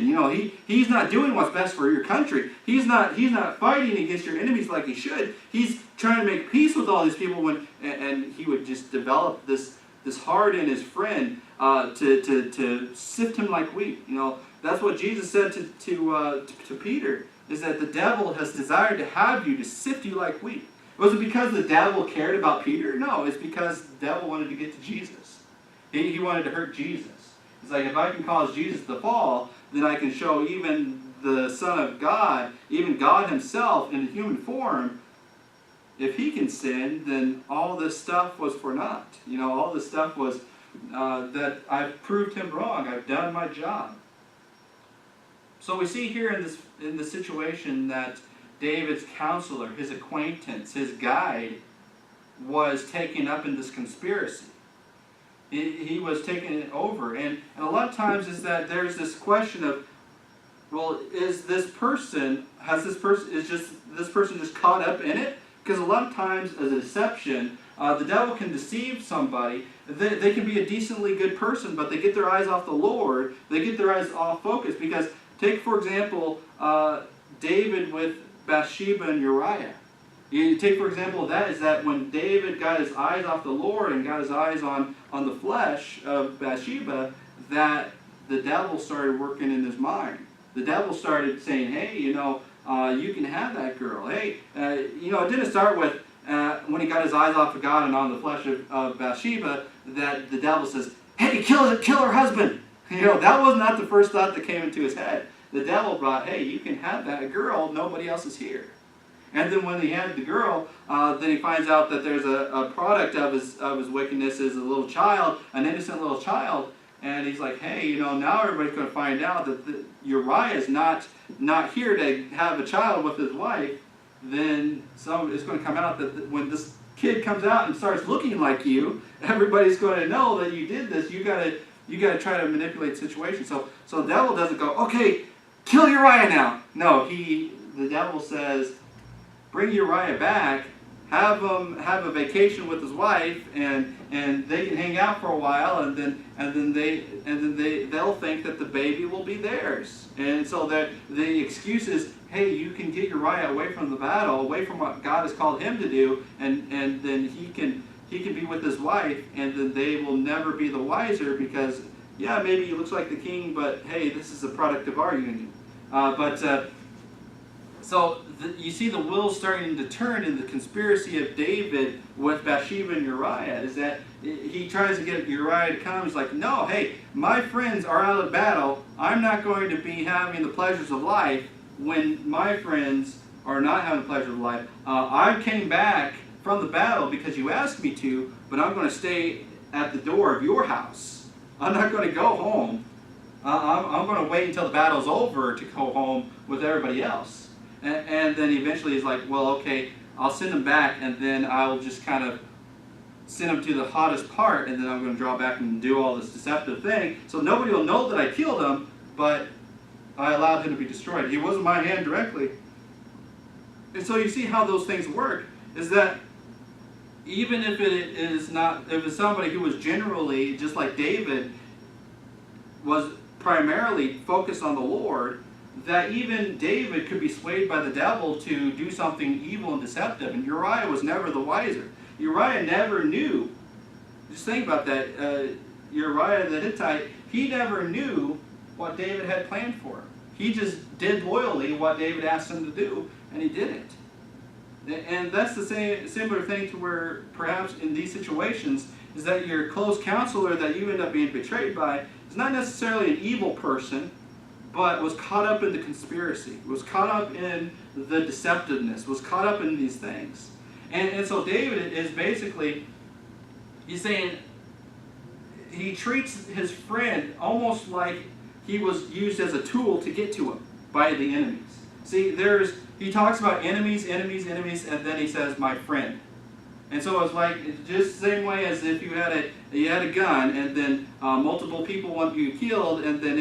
He's not doing what's best for your country. He's not fighting against your enemies like he should. He's trying to make peace with all these people and he would just develop this heart in his friend to sift him like wheat. That's what Jesus said to Peter, is that the devil has desired to have you, to sift you like wheat. Was it because the devil cared about Peter? No, it's because the devil wanted to get to Jesus. He wanted to hurt Jesus. It's like, if I can cause Jesus to fall, then I can show even the Son of God, even God himself in human form, if he can sin, then all this stuff was for naught. All this stuff was that I've proved him wrong. I've done my job. So we see here in this situation that David's counselor, his acquaintance, his guide, was taken up in this conspiracy. He was taking it over. And a lot of times is that there's this question of, well, is this person just caught up in it? Because a lot of times as a deception, the devil can deceive somebody. They can be a decently good person, but they get their eyes off the Lord. They get their eyes off focus. Because take, for example, David with Bathsheba and Uriah. You take, for example, that is that when David got his eyes off the Lord and got his eyes on the flesh of Bathsheba, that the devil started working in his mind. The devil started saying, hey, you can have that girl. Hey, it didn't start with when he got his eyes off of God and on the flesh of Bathsheba, that the devil says, hey, kill her husband. That was not the first thought that came into his head. The devil brought, hey, you can have that girl, nobody else is here. And then when he had the girl, then he finds out that there's a product of his wickedness is a little child, an innocent little child. And he's like, hey, now everybody's going to find out that Uriah is not here to have a child with his wife. Then it's going to come out that when this kid comes out and starts looking like you, everybody's going to know that you did this. You got to try to manipulate the situation. So the devil doesn't go, okay, kill Uriah now. No, the devil says, bring Uriah back, have him have a vacation with his wife, and they can hang out for a while, and then they'll think that the baby will be theirs. And so that the excuse is, hey, you can get Uriah away from the battle, away from what God has called him to do, and then he can be with his wife, and then they will never be the wiser because, yeah, maybe he looks like the king, but hey, this is a product of our union. So you see the wheels starting to turn in the conspiracy of David with Bathsheba and Uriah, is that he tries to get Uriah to come. He's like, no, hey, my friends are out of battle. I'm not going to be having the pleasures of life when my friends are not having the pleasures of life. I came back from the battle because you asked me to, but I'm going to stay at the door of your house. I'm not going to go home. I'm going to wait until the battle's over to go home with everybody else. And then eventually he's like, well, okay, I'll send them back, and then I'll just kind of send them to the hottest part, and then I'm going to draw back and do all this deceptive thing. So nobody will know that I killed him, but I allowed him to be destroyed. He wasn't my hand directly. And so you see how those things work, is that even if it's somebody who was generally, just like David, was primarily focused on the Lord, that even David could be swayed by the devil to do something evil and deceptive. And Uriah was never the wiser. Uriah never knew. Just think about that. Uriah the Hittite, he never knew what David had planned for him. He just did loyally what David asked him to do, and he didn't. And that's the same similar thing to where perhaps in these situations is that your close counselor that you end up being betrayed by is not necessarily an evil person, but was caught up in the conspiracy, was caught up in the deceptiveness, was caught up in these things. And so David is basically, he's saying, he treats his friend almost like he was used as a tool to get to him by the enemies. See, he talks about enemies, and then he says, my friend. And so it's like just the same way as if you had a gun, and then multiple people want you killed, and then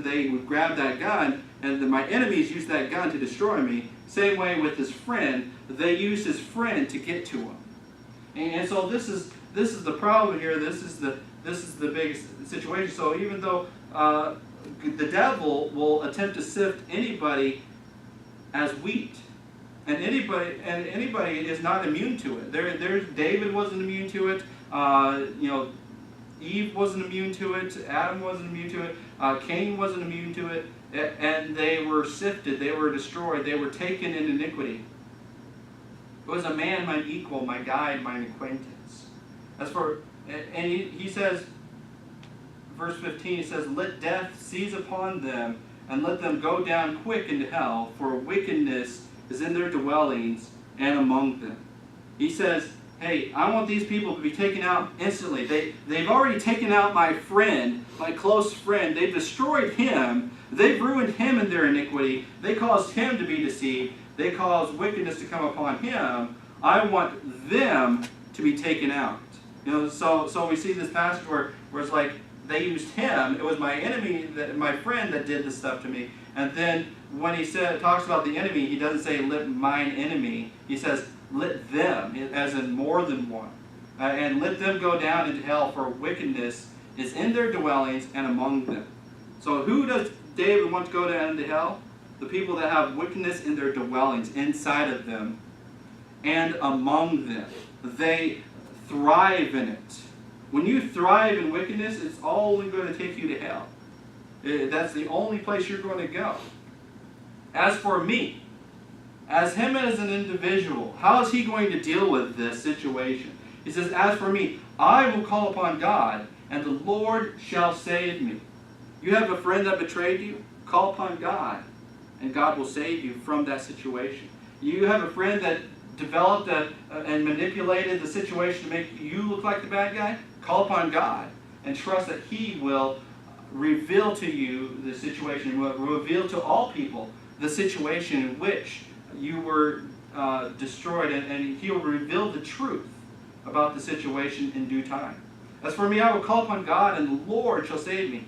they would grab that gun, and then my enemies use that gun to destroy me. Same way with his friend, they used his friend to get to him. And so this is the problem here. This is the biggest situation. So even though the devil will attempt to sift anybody as wheat. And anybody is not immune to it. David wasn't immune to it. Eve wasn't immune to it. Adam wasn't immune to it. Cain wasn't immune to it. And they were sifted. They were destroyed. They were taken in iniquity. Was a man mine equal, my guide, mine acquaintance. And he says, verse 15, he says, let death seize upon them, and let them go down quick into hell, for wickedness is in their dwellings and among them. He says, hey, I want these people to be taken out instantly. They've already taken out my friend, my close friend. They've destroyed him. They've ruined him in their iniquity. They caused him to be deceived. They caused wickedness to come upon him. I want them to be taken out. So we see this passage where it's like they used him. It was my enemy, my friend, that did this stuff to me. And then when he talks about the enemy, he doesn't say let mine enemy. He says let them, as in more than one. And let them go down into hell, for wickedness is in their dwellings and among them. So who does David want to go down into hell? The people that have wickedness in their dwellings, inside of them. and among them. They thrive in it. When you thrive in wickedness, it's only going to take you to hell. That's the only place you're going to go. As for me, as him as an individual, how is he going to deal with this situation? He says, as for me, I will call upon God, and the Lord shall save me. You have a friend that betrayed you? Call upon God, and God will save you from that situation. You have a friend that developed and manipulated the situation to make you look like the bad guy? Call upon God, and trust that he will reveal to you the situation, will reveal to all people the situation in which you were destroyed, and he will reveal the truth about the situation in due time. As for me, I will call upon God, and the Lord shall save me.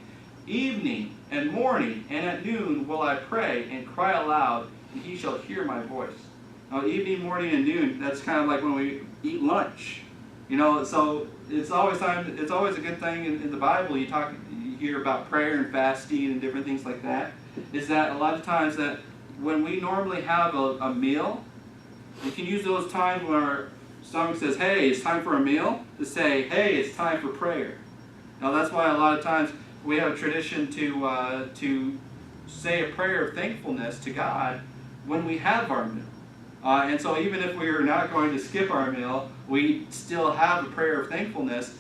Evening and morning and at noon will I pray and cry aloud, and he shall hear my voice. Now, evening, morning, and noon, that's kind of like when we eat lunch. So it's always a good thing in the Bible. You hear about prayer and fasting and different things like that. Is that a lot of times that when we normally have a meal, we can use those times when our stomach says, hey, it's time for a meal, to say, hey, it's time for prayer. Now that's why a lot of times we have a tradition to say a prayer of thankfulness to God when we have our meal. And so even if we are not going to skip our meal, we still have a prayer of thankfulness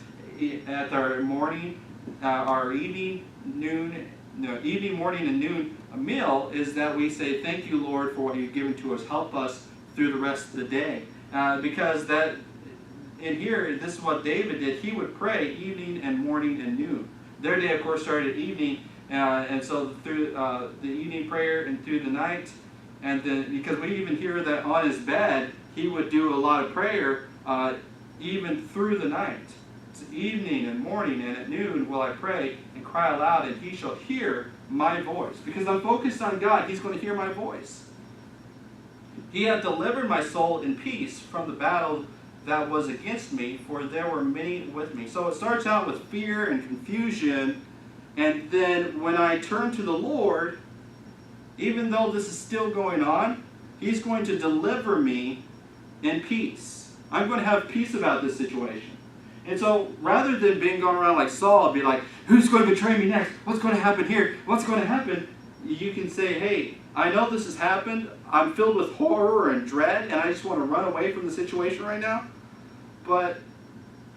at our morning, our evening, morning, and noon meal, is that we say, thank you, Lord, for what you've given to us. Help us through the rest of the day. Because that in here, this is what David did. He would pray evening and morning and noon. Their day, of course, started at evening, and so through the evening prayer and through the night. And then, because we even hear that on his bed, he would do a lot of prayer even through the night. It's evening and morning and at noon will I pray and cry aloud, and he shall hear my voice. Because I'm focused on God, he's going to hear my voice. He hath delivered my soul in peace from the battle that was against me, for there were many with me. So it starts out with fear and confusion, and then when I turn to the Lord, even though this is still going on, he's going to deliver me in peace. I'm going to have peace about this situation. And so rather than being going around like Saul, be like, who's going to betray me next? What's going to happen here? What's going to happen? You can say, hey, I know this has happened. I'm filled with horror and dread, and I just want to run away from the situation right now. But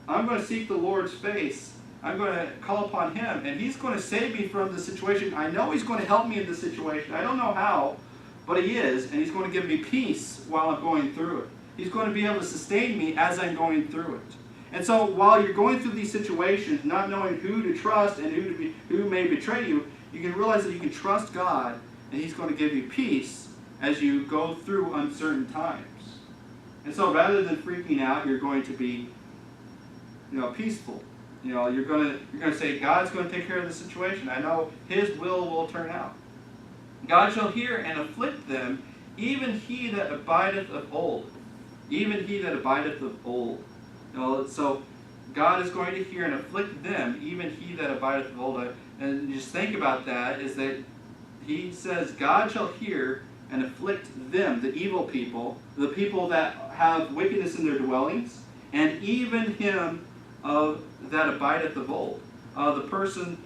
I'm going to seek the Lord's face. I'm going to call upon him, and he's going to save me from the situation. I know he's going to help me in this situation. I don't know how, but he is, and he's going to give me peace while I'm going through it. He's going to be able to sustain me as I'm going through it. And so while you're going through these situations, not knowing who to trust and who may betray you, you can realize that you can trust God, and he's going to give you peace as you go through uncertain times. And so rather than freaking out, you're going to be, peaceful. You're going to say, God's going to take care of the situation. I know his will turn out. God shall hear and afflict them, even he that abideth of old. Even he that abideth of old. So God is going to hear and afflict them, even he that abideth of old. And just think about that, is that he says, God shall hear and afflict them, the evil people, the people that have wickedness in their dwellings, and even him that abideth of old. The person,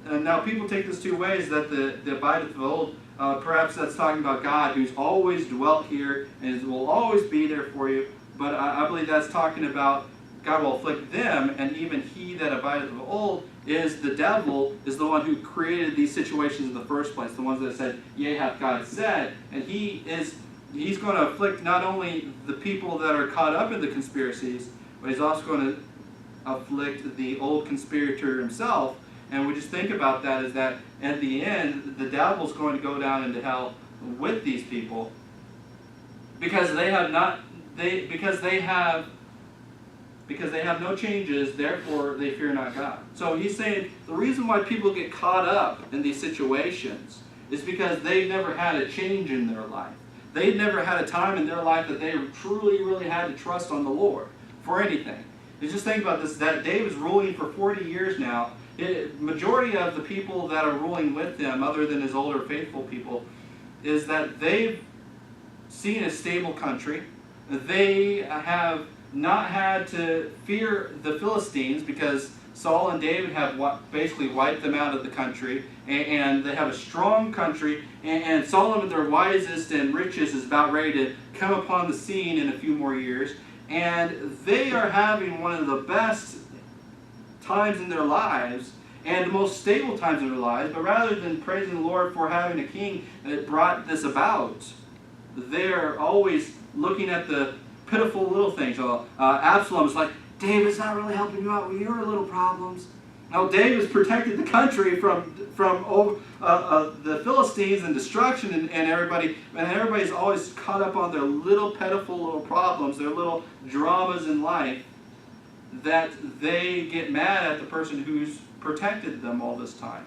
and now people take this two ways, that the abideth of old, perhaps that's talking about God, who's always dwelt here and will always be there for you. But I believe that's talking about God will afflict them, and even he that abideth of old is the devil, is the one who created these situations in the first place, the ones that said, yea, hath God said. And he's going to afflict not only the people that are caught up in the conspiracies, but he's also going to afflict the old conspirator himself. And we just think about that, is that at the end, the devil's going to go down into hell with these people because they have no changes, therefore they fear not God. So he's saying the reason why people get caught up in these situations is because they've never had a change in their life. They've never had a time in their life that they truly, really had to trust on the Lord for anything. You just think about this, that David's ruling for 40 years now. Majority of the people that are ruling with him, other than his older faithful people, is that they've seen a stable country. They have not had to fear the Philistines because Saul and David have basically wiped them out of the country, and they have a strong country, and Solomon, their wisest and richest, is about ready to come upon the scene in a few more years, and they are having one of the best times in their lives and the most stable times in their lives. But rather than praising the Lord for having a king that brought this about, they're always looking at the pitiful little things. Absolem is like, David's not really helping you out with your little problems. Now, David's protected the country from the Philistines and destruction, and everybody's always caught up on their little pitiful little problems, their little dramas in life, that they get mad at the person who's protected them all this time.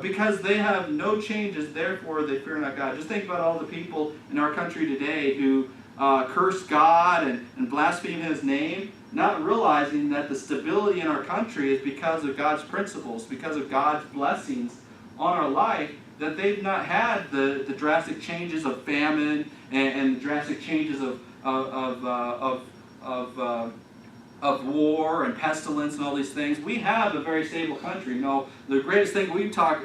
Because they have no changes, therefore they fear not God. Just think about all the people in our country today who curse God and blaspheme His name, not realizing that the stability in our country is because of God's principles, because of God's blessings on our life, that they've not had the drastic changes of famine and the drastic changes of war and pestilence and all these things. We have a very stable country. No, the greatest thing we talk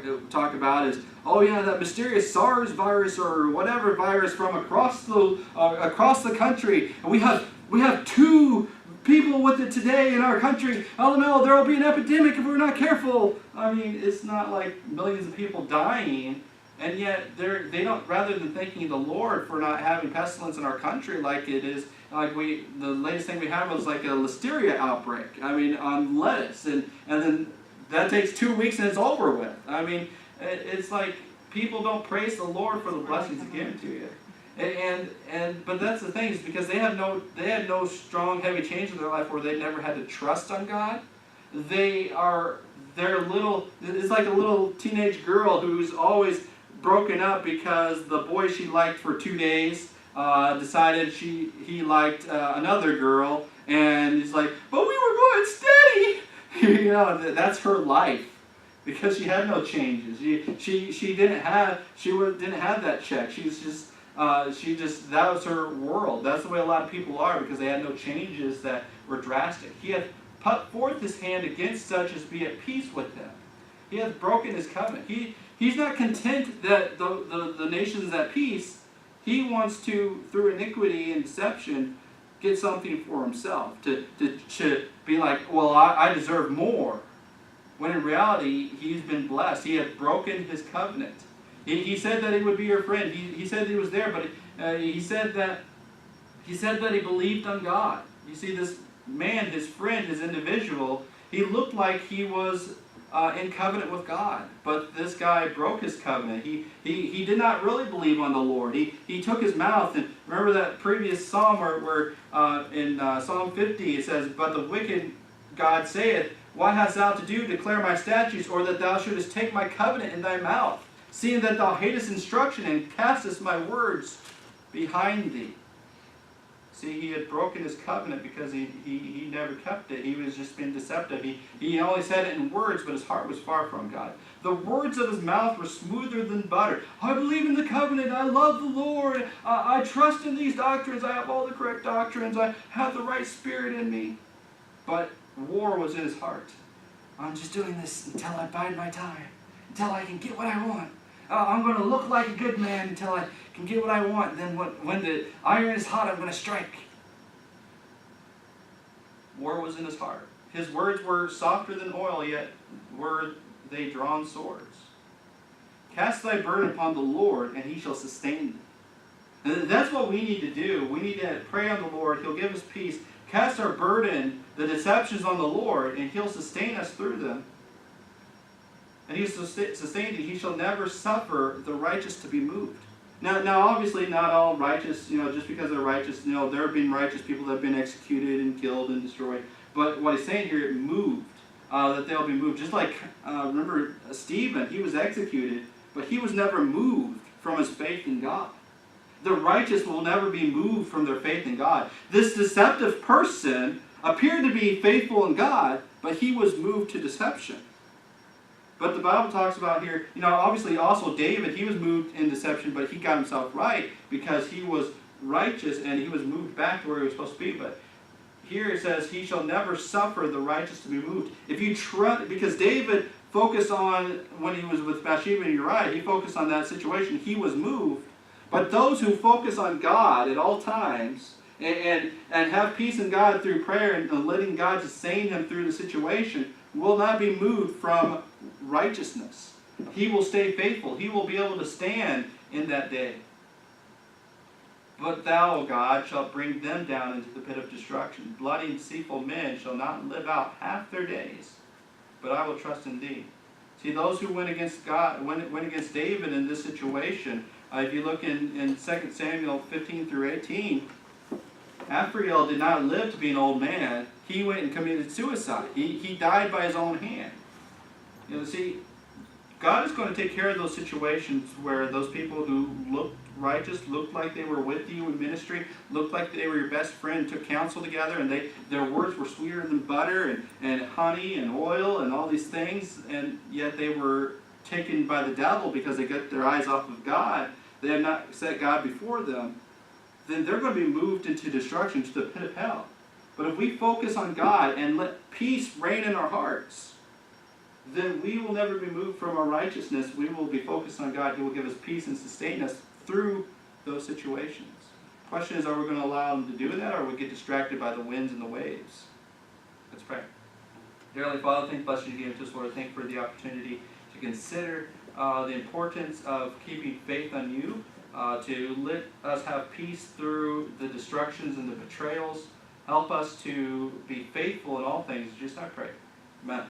about is, oh yeah, that mysterious SARS virus or whatever virus from across the country. And we have 2 people with it today in our country. Oh no, there will be an epidemic if we're not careful. I mean, it's not like millions of people dying, and yet they don't. Rather than thanking the Lord for not having pestilence in our country like it is. Like the latest thing we had was like a listeria outbreak. I mean, on lettuce, and then that takes 2 weeks and it's over with. I mean, it's like people don't praise the Lord for the blessings He's given to you. But that's the thing, is because they had no strong, heavy change in their life where they never had to trust on God. It's like a little teenage girl who's always broken up because the boy she liked for 2 days decided he liked another girl, and he's like, but we were going steady. That's her life, because she had no changes. She didn't have that check. That was her world. That's the way a lot of people are, because they had no changes that were drastic. He hath put forth his hand against such as be at peace with them. He hath broken his covenant. He's not content that the nation is at peace. He wants to, through iniquity and deception, get something for himself. To be like, well, I deserve more. When in reality, he's been blessed. He had broken his covenant. He said that he would be your friend. He said that he was there, but he said that he believed on God. You see, this man, his friend, his individual, he looked like he was in covenant with God, but this guy broke his covenant. He did not really believe on the Lord. He took his mouth, and remember that previous psalm where in Psalm 50 it says, but the wicked God saith, what hast thou to do, declare my statutes, or that thou shouldest take my covenant in thy mouth, seeing that thou hatest instruction and castest my words behind thee. See, he had broken his covenant because he never kept it. He was just being deceptive. He only said it in words, but his heart was far from God. The words of his mouth were smoother than butter. I believe in the covenant. I love the Lord. I trust in these doctrines. I have all the correct doctrines. I have the right spirit in me. But war was in his heart. I'm just doing this until I bide my time, until I can get what I want. I'm going to look like a good man until I can get what I want. Then when the iron is hot, I'm going to strike. War was in his heart. His words were softer than oil, yet were they drawn swords. Cast thy burden upon the Lord, and he shall sustain thee. And that's what we need to do. We need to pray on the Lord. He'll give us peace. Cast our burden, the deceptions, on the Lord, and he'll sustain us through them. And he sustained it. He shall never suffer the righteous to be moved. Now, obviously, not all righteous, just because they're righteous, there have been righteous people that have been executed and killed and destroyed. But what he's saying here, it moved, that they'll be moved. Just like, remember, Stephen, he was executed, but he was never moved from his faith in God. The righteous will never be moved from their faith in God. This deceptive person appeared to be faithful in God, but he was moved to deception. But the Bible talks about here, obviously also David, he was moved in deception, but he got himself right because he was righteous, and he was moved back to where he was supposed to be. But here it says, he shall never suffer the righteous to be moved. If you trust, because David focused on, when he was with Bathsheba and Uriah, he focused on that situation. He was moved. But those who focus on God at all times and have peace in God through prayer and letting God sustain him through the situation will not be moved from righteousness. He will stay faithful. He will be able to stand in that day. But thou, O God, shalt bring them down into the pit of destruction. Bloody and deceitful men shall not live out half their days, but I will trust in thee. See, those who went against God, went against David in this situation, if you look in 2 Samuel 15 through 18, Ephraim did not live to be an old man. He went and committed suicide. He died by his own hand. See, God is going to take care of those situations where those people who looked righteous, looked like they were with you in ministry, looked like they were your best friend, took counsel together, and their words were sweeter than butter and honey and oil and all these things, and yet they were taken by the devil because they got their eyes off of God. They had not set God before them. Then they're going to be moved into destruction, to the pit of hell. But if we focus on God and let peace reign in our hearts, then we will never be moved from our righteousness. We will be focused on God. He will give us peace and sustain us through those situations. The question is, are we going to allow him to do that, or will we get distracted by the winds and the waves? Let's pray. Dear Heavenly Father, thank you, bless you again to us, Lord. Thank you for the opportunity to consider the importance of keeping faith on you, to let us have peace through the destructions and the betrayals. Help us to be faithful in all things. Just I pray. Amen.